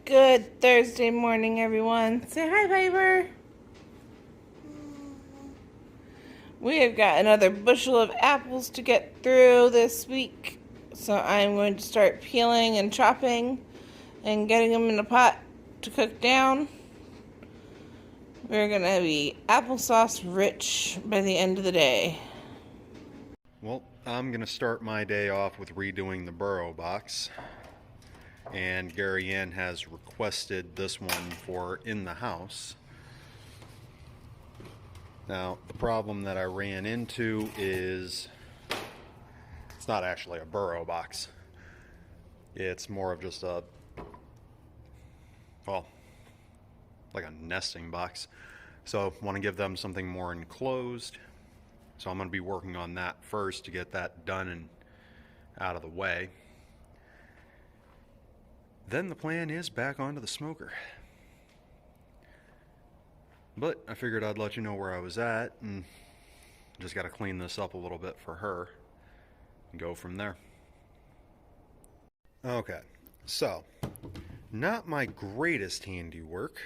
Good Thursday morning, everyone. Say hi, Piper. We have got another bushel of apples to get through this week, so I'm going to start peeling and chopping and getting them in a pot to cook down. We're going to be applesauce rich by the end of the day. Well, I'm going to start my day off with redoing the burrow box. And Gary Ann has requested this one for in the house. Now, the problem that I ran into is it's not actually a burrow box. It's more of just a, well, like a nesting box. So I want to give them something more enclosed. So I'm going to be working on that first to get that done and out of the way. Then the plan is back onto the smoker. But I figured I'd let you know where I was at, and just got to clean this up a little bit for her and go from there. Okay, so not my greatest handiwork,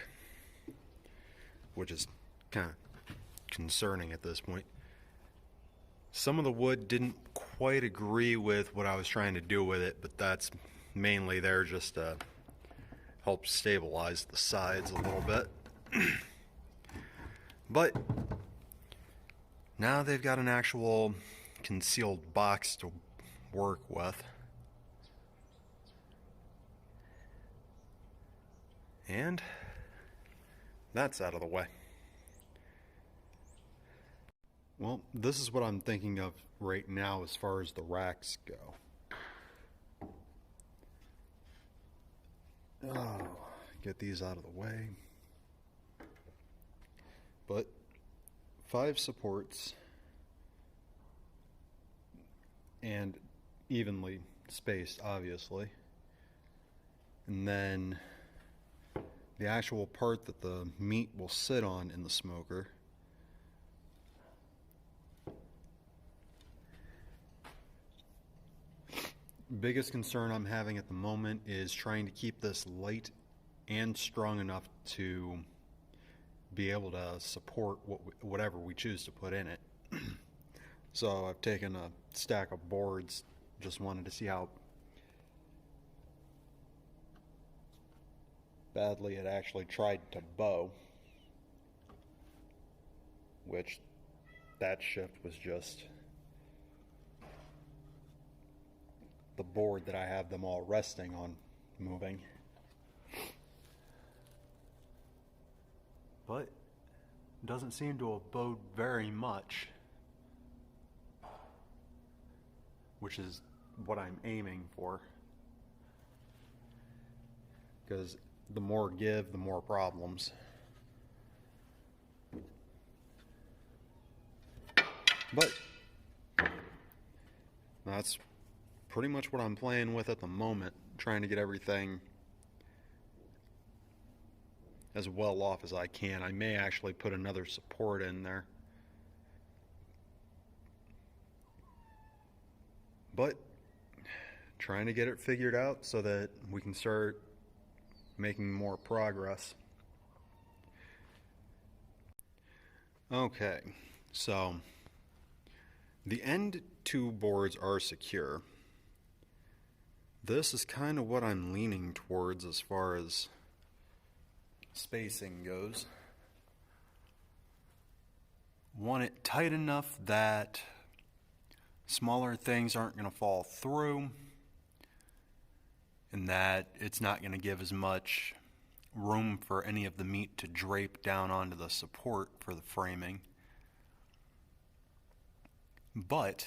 which is kind of concerning at this point. Some of the wood didn't quite agree with what I was trying to do with it, but that's mainly there just to help stabilize the sides a little bit. But now they've got an actual concealed box to work with. And that's out of the way. Well, this is what I'm thinking of right now as far as the racks go. Oh, get these out of the way. But 5 supports and evenly spaced, obviously. And then the actual part that the meat will sit on in the smoker. Biggest concern I'm having at the moment is trying to keep this light and strong enough to be able to support whatever we choose to put in it. So I've taken a stack of boards, just wanted to see how badly it actually tried to bow, which that shift was just the board that I have them all resting on moving. But it doesn't seem to have bowed very much, which is what I'm aiming for, because the more give, the more problems. But that's pretty much what I'm playing with at the moment, trying to get everything as well off as I can. I may actually put another support in there. But trying to get it figured out so that we can start making more progress. Okay, so the end 2 boards are secure. This is kind of what I'm leaning towards as far as spacing goes. Want it tight enough that smaller things aren't going to fall through, and that it's not going to give as much room for any of the meat to drape down onto the support for the framing. But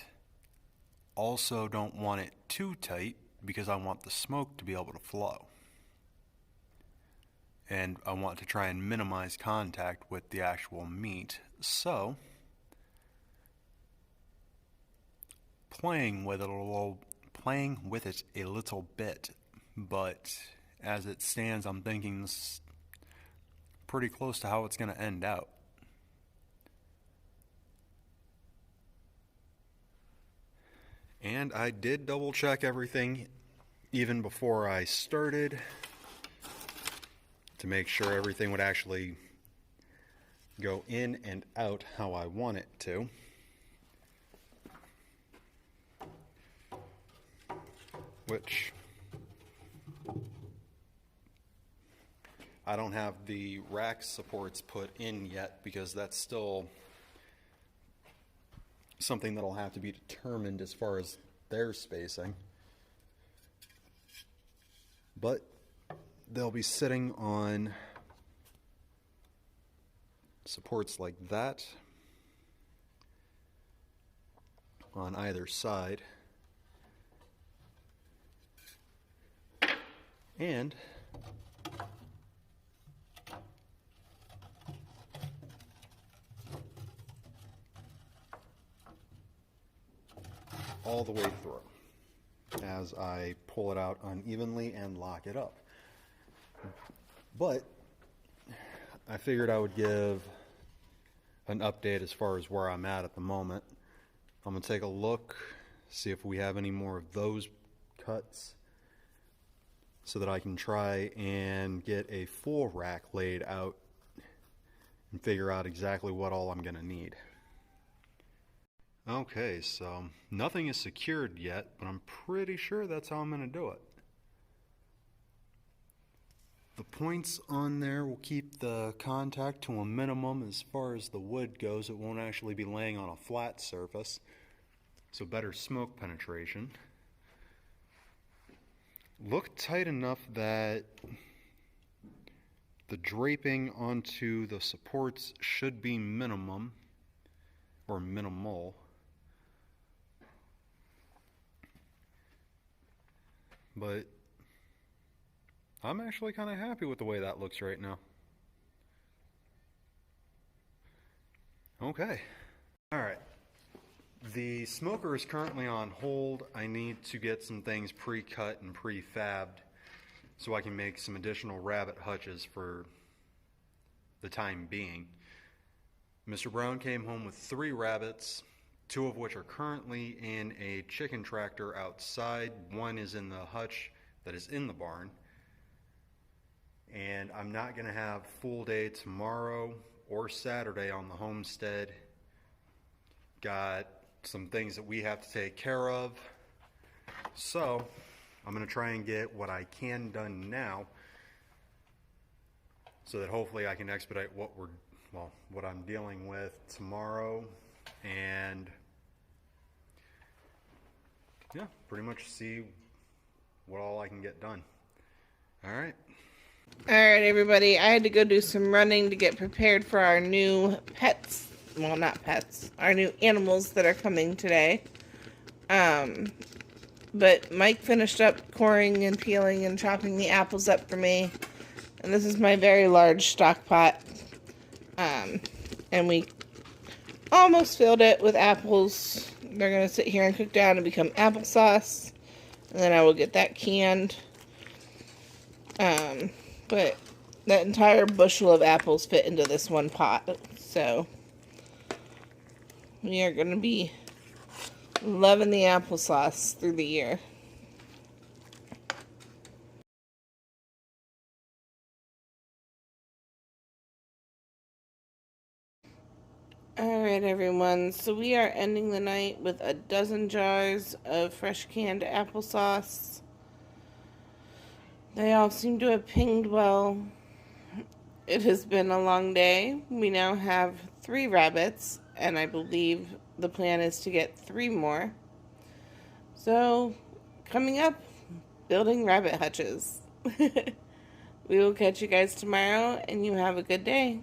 also don't want it too tight because I want the smoke to be able to flow. And I want to try and minimize contact with the actual meat. So, playing with it a little bit, but as it stands, I'm thinking this is pretty close to how it's going to end out. And I did double check everything even before I started. to make sure everything would actually go in and out how I want it to. Which I don't have the rack supports put in yet because that's still something that'll have to be determined as far as their spacing. But they'll be sitting on supports like that on either side. And all the way through as I pull it out unevenly and lock it up. But I figured I would give an update as far as where I'm at the moment. I'm going to take a look, see if we have any more of those cuts, so that I can try and get a full rack laid out and figure out exactly what all I'm going to need. Okay, so nothing is secured yet, but I'm pretty sure that's how I'm going to do it. The points on there will keep the contact to a minimum. As far as the wood goes, it won't actually be laying on a flat surface, so better smoke penetration. Look tight enough that the draping onto the supports should be minimum or minimal. But I'm actually kind of happy with the way that looks right now. Okay. Alright. The smoker is currently on hold. I need to get some things pre-cut and pre-fabbed so I can make some additional rabbit hutches for the time being. Mr. Brown came home with 3 rabbits, 2 of which are currently in a chicken tractor outside. 1 is in the hutch that is in the barn. And I'm not going to have full day tomorrow or Saturday on the homestead. Got some things that we have to take care of. So I'm going to try and get what I can done now so that hopefully I can expedite what I'm dealing with tomorrow, and yeah, pretty much see what all I can get done. Alright, everybody, I had to go do some running to get prepared for our new pets. Well, not pets. Our new animals that are coming today. But Mike finished up coring and peeling and chopping the apples up for me. And this is my very large stock pot. And we almost filled it with apples. They're going to sit here and cook down and become applesauce. And then I will get that canned. But that entire bushel of apples fit into this one pot. So we are going to be loving the applesauce through the year. Alright everyone, so we are ending the night with a dozen jars of fresh canned applesauce. They all seem to have pinged well. It has been a long day. We now have 3 rabbits, and I believe the plan is to get 3 more. So, coming up, building rabbit hutches. We will catch you guys tomorrow, and you have a good day.